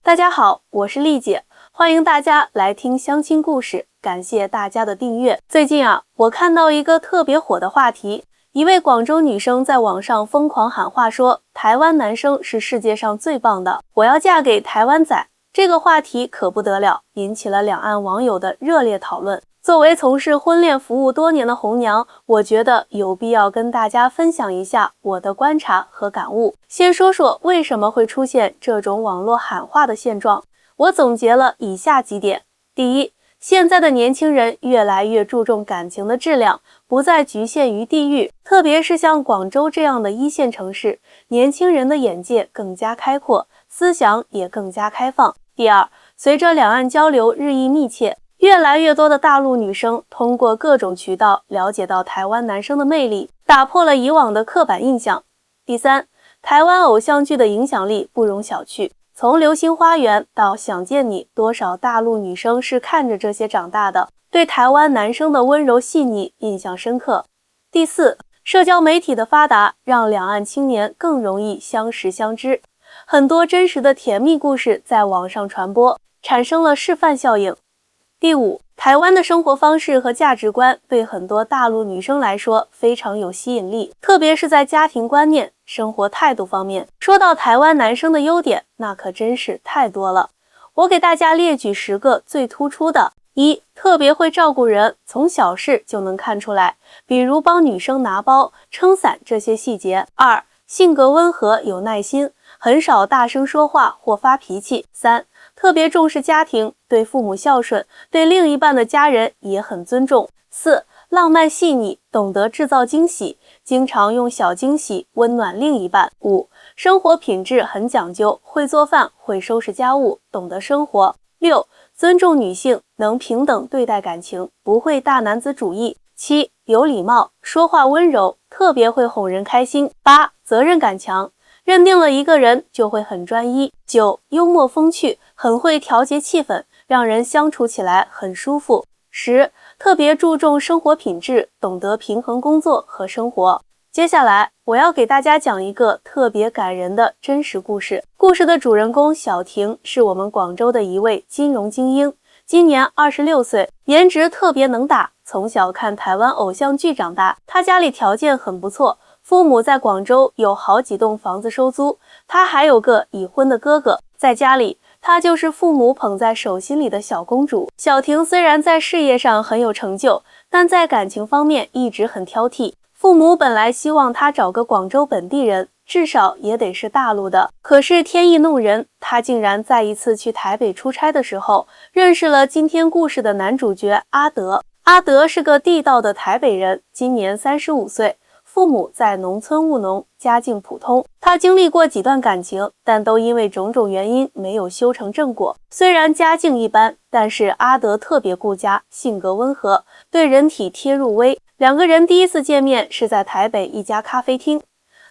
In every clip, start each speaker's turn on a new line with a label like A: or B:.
A: 大家好，我是丽姐，欢迎大家来听相亲故事，感谢大家的订阅。最近我看到一个特别火的话题，一位广州女生在网上疯狂喊话说，台湾男生是世界上最棒的，我要嫁给台湾仔。这个话题可不得了，引起了两岸网友的热烈讨论。作为从事婚恋服务多年的红娘，我觉得有必要跟大家分享一下我的观察和感悟。先说说为什么会出现这种网络喊话的现状，我总结了以下几点。第一，现在的年轻人越来越注重感情的质量，不再局限于地域，特别是像广州这样的一线城市，年轻人的眼界更加开阔，思想也更加开放。第二，随着两岸交流日益密切，越来越多的大陆女生通过各种渠道了解到台湾男生的魅力，打破了以往的刻板印象。第三，台湾偶像剧的影响力不容小觑，从流星花园到想见你，多少大陆女生是看着这些长大的，对台湾男生的温柔细腻印象深刻。第四，社交媒体的发达让两岸青年更容易相识相知，很多真实的甜蜜故事在网上传播，产生了示范效应。第五，台湾的生活方式和价值观对很多大陆女生来说非常有吸引力，特别是在家庭观念、生活态度方面。说到台湾男生的优点，那可真是太多了。我给大家列举10个最突出的。一，特别会照顾人，从小事就能看出来，比如帮女生拿包、撑伞这些细节。二，性格温和有耐心，很少大声说话或发脾气。三，特别重视家庭，对父母孝顺，对另一半的家人也很尊重。四，浪漫细腻，懂得制造惊喜，经常用小惊喜温暖另一半。五，生活品质很讲究，会做饭，会收拾家务，懂得生活。六，尊重女性，能平等对待感情，不会大男子主义。七，有礼貌，说话温柔，特别会哄人开心。八，责任感强，认定了一个人就会很专一。9. 幽默风趣，很会调节气氛，让人相处起来很舒服。10. 特别注重生活品质，懂得平衡工作和生活。接下来我要给大家讲一个特别感人的真实故事。故事的主人公小婷是我们广州的一位金融精英，今年26岁，颜值特别能打，从小看台湾偶像剧长大。她家里条件很不错，父母在广州有好几栋房子收租，他还有个已婚的哥哥，在家里他就是父母捧在手心里的小公主。小婷虽然在事业上很有成就，但在感情方面一直很挑剔。父母本来希望她找个广州本地人，至少也得是大陆的。可是天意弄人，她竟然在一次去台北出差的时候，认识了今天故事的男主角阿德。阿德是个地道的台北人，今年35岁。父母在农村务农，家境普通。他经历过几段感情，但都因为种种原因没有修成正果。虽然家境一般，但是阿德特别顾家，性格温和，对人体贴入微。两个人第一次见面是在台北一家咖啡厅，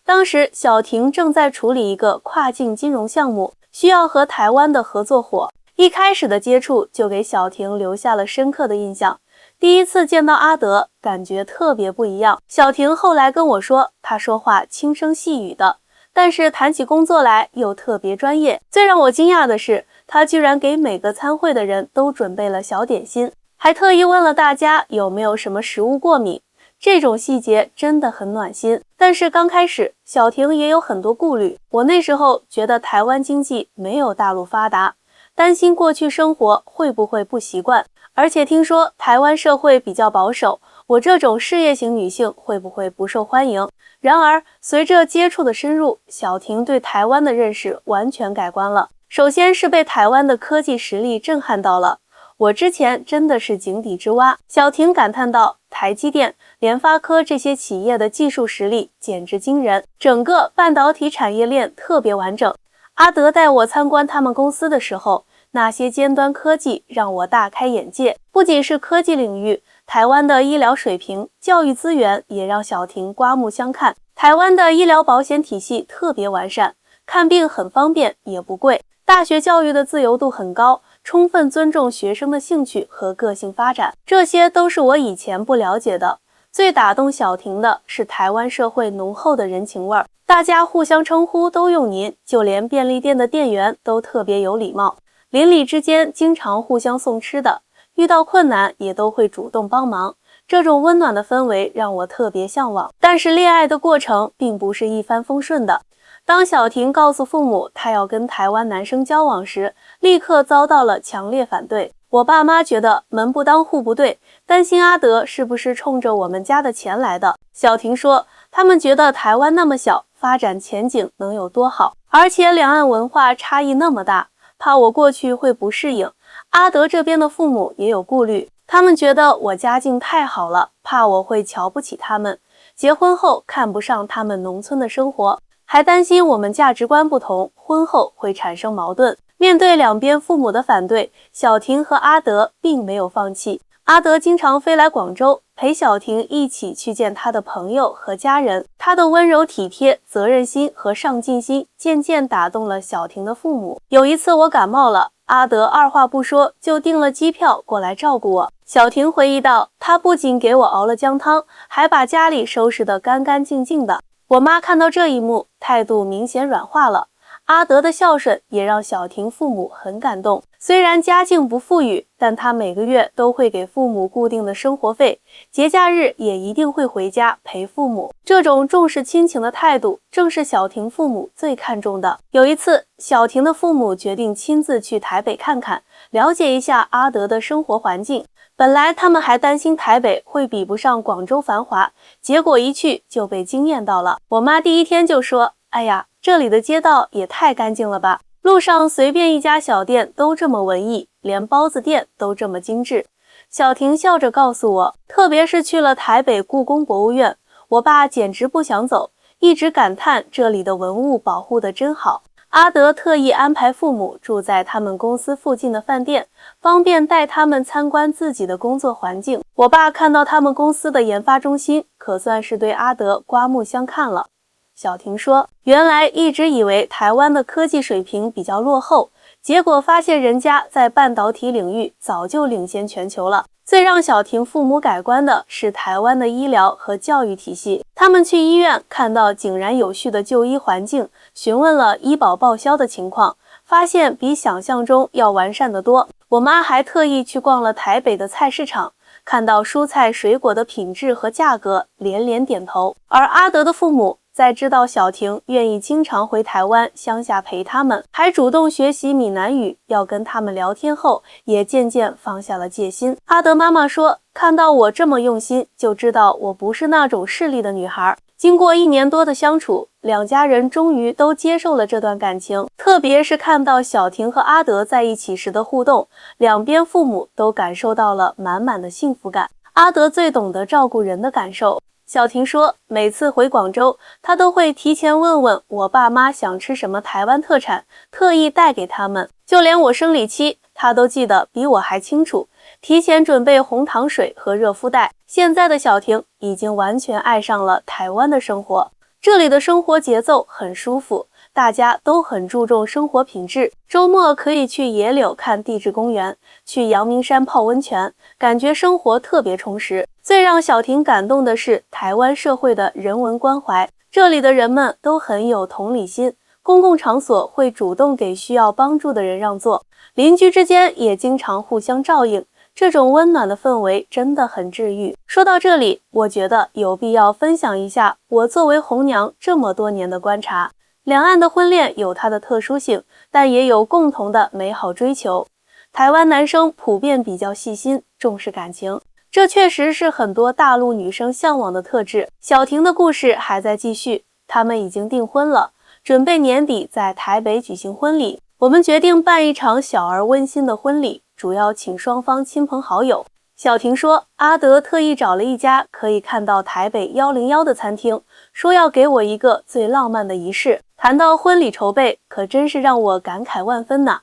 A: 当时小婷正在处理一个跨境金融项目，需要和台湾的合作伙。一开始的接触就给小婷留下了深刻的印象。第一次见到阿德，感觉特别不一样。小婷后来跟我说，他说话轻声细语的，但是谈起工作来又特别专业。最让我惊讶的是，他居然给每个参会的人都准备了小点心，还特意问了大家有没有什么食物过敏。这种细节真的很暖心。但是刚开始，小婷也有很多顾虑。我那时候觉得台湾经济没有大陆发达，担心过去生活会不会不习惯。而且听说台湾社会比较保守，我这种事业型女性会不会不受欢迎？然而，随着接触的深入，小婷对台湾的认识完全改观了。首先是被台湾的科技实力震撼到了，我之前真的是井底之蛙。小婷感叹道，台积电、联发科这些企业的技术实力简直惊人，整个半导体产业链特别完整。阿德带我参观他们公司的时候，那些尖端科技让我大开眼界，不仅是科技领域，台湾的医疗水平、教育资源也让小婷刮目相看。台湾的医疗保险体系特别完善，看病很方便也不贵，大学教育的自由度很高，充分尊重学生的兴趣和个性发展，这些都是我以前不了解的。最打动小婷的是台湾社会浓厚的人情味儿，大家互相称呼都用您，就连便利店的店员都特别有礼貌，邻里之间经常互相送吃的，遇到困难也都会主动帮忙。这种温暖的氛围让我特别向往。但是恋爱的过程并不是一帆风顺的。当小婷告诉父母她要跟台湾男生交往时，立刻遭到了强烈反对。我爸妈觉得门不当户不对，担心阿德是不是冲着我们家的钱来的。小婷说，他们觉得台湾那么小，发展前景能有多好，而且两岸文化差异那么大，怕我过去会不适应。阿德这边的父母也有顾虑，他们觉得我家境太好了，怕我会瞧不起他们，结婚后看不上他们农村的生活，还担心我们价值观不同，婚后会产生矛盾。面对两边父母的反对，小婷和阿德并没有放弃。阿德经常飞来广州，陪小婷一起去见他的朋友和家人。他的温柔体贴、责任心和上进心渐渐打动了小婷的父母。有一次我感冒了，阿德二话不说就订了机票过来照顾我。小婷回忆道，他不仅给我熬了姜汤，还把家里收拾得干干净净的。我妈看到这一幕，态度明显软化了。阿德的孝顺也让小婷父母很感动。虽然家境不富裕，但他每个月都会给父母固定的生活费，节假日也一定会回家陪父母。这种重视亲情的态度，正是小婷父母最看重的。有一次，小婷的父母决定亲自去台北看看，了解一下阿德的生活环境。本来他们还担心台北会比不上广州繁华，结果一去就被惊艳到了。我妈第一天就说，哎呀，这里的街道也太干净了吧，路上随便一家小店都这么文艺，连包子店都这么精致。小婷笑着告诉我，特别是去了台北故宫博物院，我爸简直不想走，一直感叹这里的文物保护得真好。阿德特意安排父母住在他们公司附近的饭店，方便带他们参观自己的工作环境。我爸看到他们公司的研发中心，可算是对阿德刮目相看了。小婷说，原来一直以为台湾的科技水平比较落后，结果发现人家在半导体领域早就领先全球了。最让小婷父母改观的是台湾的医疗和教育体系。他们去医院看到井然有序的就医环境，询问了医保报销的情况，发现比想象中要完善得多。我妈还特意去逛了台北的菜市场，看到蔬菜水果的品质和价格，连连点头。而阿德的父母在知道小婷愿意经常回台湾乡下陪他们，还主动学习闽南语，要跟他们聊天后，也渐渐放下了戒心。阿德妈妈说，看到我这么用心，就知道我不是那种势利的女孩。经过1年多的相处，两家人终于都接受了这段感情。特别是看到小婷和阿德在一起时的互动，两边父母都感受到了满满的幸福感。阿德最懂得照顾人的感受。小婷说，每次回广州，她都会提前问问我爸妈想吃什么台湾特产，特意带给他们。就连我生理期，她都记得比我还清楚，提前准备红糖水和热敷袋。现在的小婷已经完全爱上了台湾的生活，这里的生活节奏很舒服，大家都很注重生活品质。周末可以去野柳看地质公园，去阳明山泡温泉，感觉生活特别充实。最让小婷感动的是台湾社会的人文关怀，这里的人们都很有同理心，公共场所会主动给需要帮助的人让座，邻居之间也经常互相照应，这种温暖的氛围真的很治愈。说到这里，我觉得有必要分享一下我作为红娘这么多年的观察。两岸的婚恋有它的特殊性，但也有共同的美好追求。台湾男生普遍比较细心，重视感情，这确实是很多大陆女生向往的特质。小婷的故事还在继续，他们已经订婚了，准备年底在台北举行婚礼。我们决定办一场小而温馨的婚礼，主要请双方亲朋好友。小婷说，阿德特意找了一家可以看到台北101的餐厅，说要给我一个最浪漫的仪式。谈到婚礼筹备，可真是让我感慨万分呐。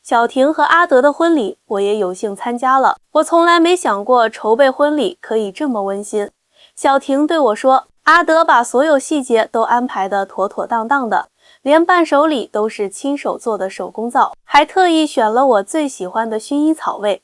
A: 小婷和阿德的婚礼，我也有幸参加了。我从来没想过筹备婚礼可以这么温馨。小婷对我说，阿德把所有细节都安排得妥妥当当的，连伴手礼都是亲手做的手工皂，还特意选了我最喜欢的薰衣草味。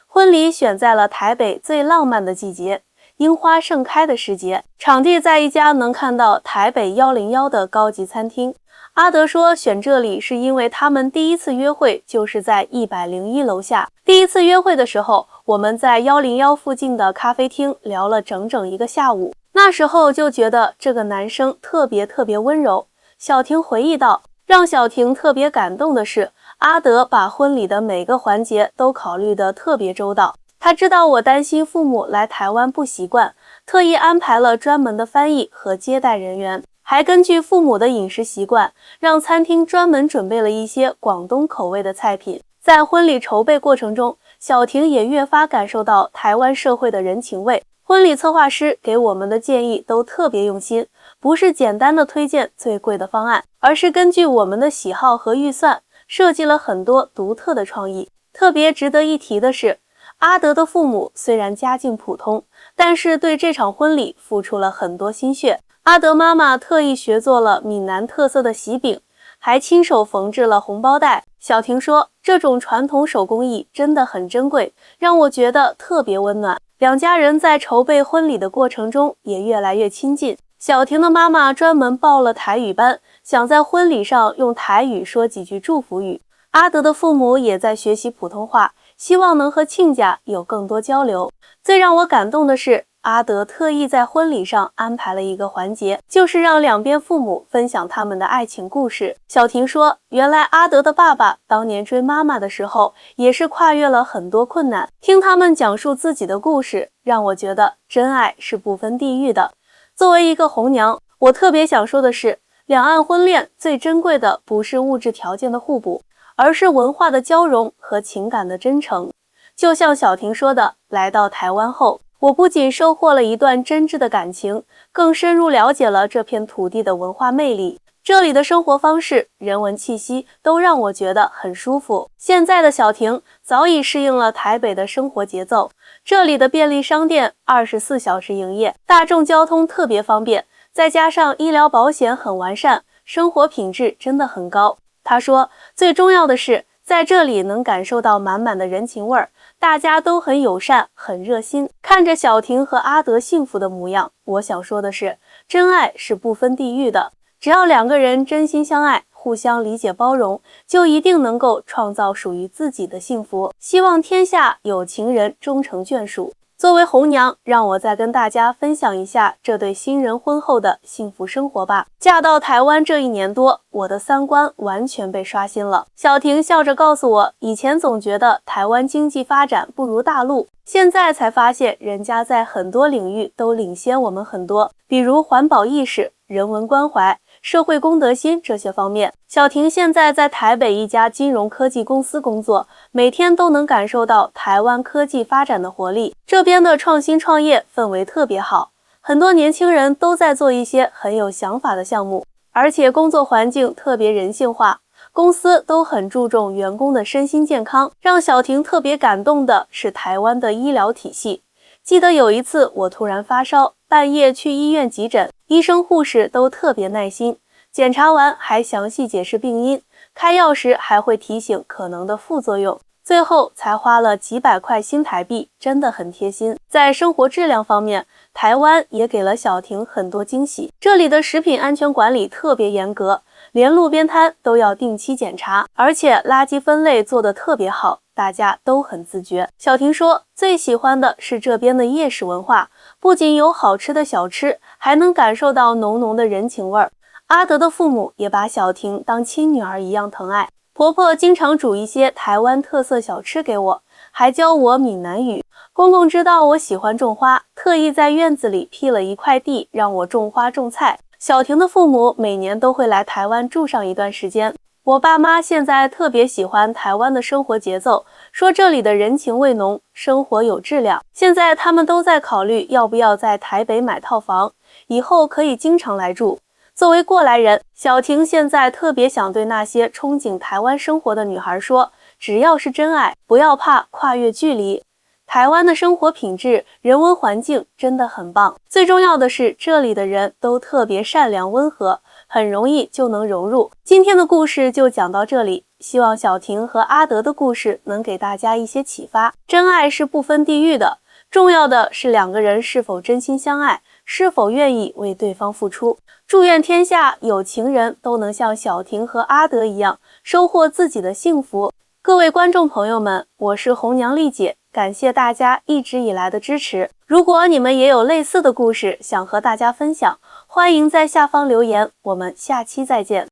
A: 婚礼选在了台北最浪漫的季节，樱花盛开的时节。场地在一家能看到台北101的高级餐厅。阿德说选这里是因为他们第一次约会就是在101楼下。第一次约会的时候，我们在101附近的咖啡厅聊了整整1个下午。那时候就觉得这个男生特别温柔。小婷回忆道，让小婷特别感动的是，阿德把婚礼的每个环节都考虑得特别周到。他知道我担心父母来台湾不习惯，特意安排了专门的翻译和接待人员，还根据父母的饮食习惯，让餐厅专门准备了一些广东口味的菜品。在婚礼筹备过程中，小婷也越发感受到台湾社会的人情味。婚礼策划师给我们的建议都特别用心，不是简单的推荐最贵的方案，而是根据我们的喜好和预算，设计了很多独特的创意。特别值得一提的是，阿德的父母虽然家境普通，但是对这场婚礼付出了很多心血。阿德妈妈特意学做了闽南特色的喜饼，还亲手缝制了红包袋。小婷说，这种传统手工艺真的很珍贵，让我觉得特别温暖。两家人在筹备婚礼的过程中也越来越亲近。小婷的妈妈专门报了台语班，想在婚礼上用台语说几句祝福语。阿德的父母也在学习普通话，希望能和亲家有更多交流。最让我感动的是，阿德特意在婚礼上安排了一个环节，就是让两边父母分享他们的爱情故事。小婷说，原来阿德的爸爸当年追妈妈的时候，也是跨越了很多困难。听他们讲述自己的故事，让我觉得真爱是不分地域的。作为一个红娘，我特别想说的是，两岸婚恋最珍贵的不是物质条件的互补，而是文化的交融和情感的真诚。就像小婷说的，来到台湾后，我不仅收获了一段真挚的感情，更深入了解了这片土地的文化魅力。这里的生活方式、人文气息都让我觉得很舒服。现在的小婷早已适应了台北的生活节奏，这里的便利商店24小时营业，大众交通特别方便，再加上医疗保险很完善，生活品质真的很高。他说，最重要的是，在这里能感受到满满的人情味儿，大家都很友善，很热心。看着小婷和阿德幸福的模样，我想说的是，真爱是不分地域的，只要两个人真心相爱，互相理解包容，就一定能够创造属于自己的幸福。希望天下有情人终成眷属。作为红娘，让我再跟大家分享一下这对新人婚后的幸福生活吧。嫁到台湾这1年多，我的三观完全被刷新了。小婷笑着告诉我，以前总觉得台湾经济发展不如大陆，现在才发现人家在很多领域都领先我们很多，比如环保意识、人文关怀、社会公德心这些方面。小婷现在在台北一家金融科技公司工作，每天都能感受到台湾科技发展的活力。这边的创新创业氛围特别好，很多年轻人都在做一些很有想法的项目，而且工作环境特别人性化，公司都很注重员工的身心健康。让小婷特别感动的是台湾的医疗体系。记得有一次我突然发烧，半夜去医院急诊，医生护士都特别耐心，检查完还详细解释病因，开药时还会提醒可能的副作用，最后才花了几百块新台币，真的很贴心。在生活质量方面，台湾也给了小婷很多惊喜。这里的食品安全管理特别严格，连路边摊都要定期检查，而且垃圾分类做得特别好，大家都很自觉。小婷说，最喜欢的是这边的夜市文化，不仅有好吃的小吃，还能感受到浓浓的人情味儿。阿德的父母也把小婷当亲女儿一样疼爱，婆婆经常煮一些台湾特色小吃给我，还教我闽南语。公公知道我喜欢种花，特意在院子里辟了一块地让我种花种菜。小婷的父母每年都会来台湾住上一段时间。我爸妈现在特别喜欢台湾的生活节奏，说这里的人情味浓，生活有质量。现在他们都在考虑要不要在台北买套房，以后可以经常来住。作为过来人，小婷现在特别想对那些憧憬台湾生活的女孩说，只要是真爱，不要怕跨越距离。台湾的生活品质、人文环境真的很棒，最重要的是这里的人都特别善良温和，很容易就能融入。今天的故事就讲到这里，希望小婷和阿德的故事能给大家一些启发。真爱是不分地域的，重要的是两个人是否真心相爱，是否愿意为对方付出。祝愿天下有情人都能像小婷和阿德一样，收获自己的幸福。各位观众朋友们，我是红娘丽姐，感谢大家一直以来的支持。如果你们也有类似的故事想和大家分享，欢迎在下方留言，我们下期再见。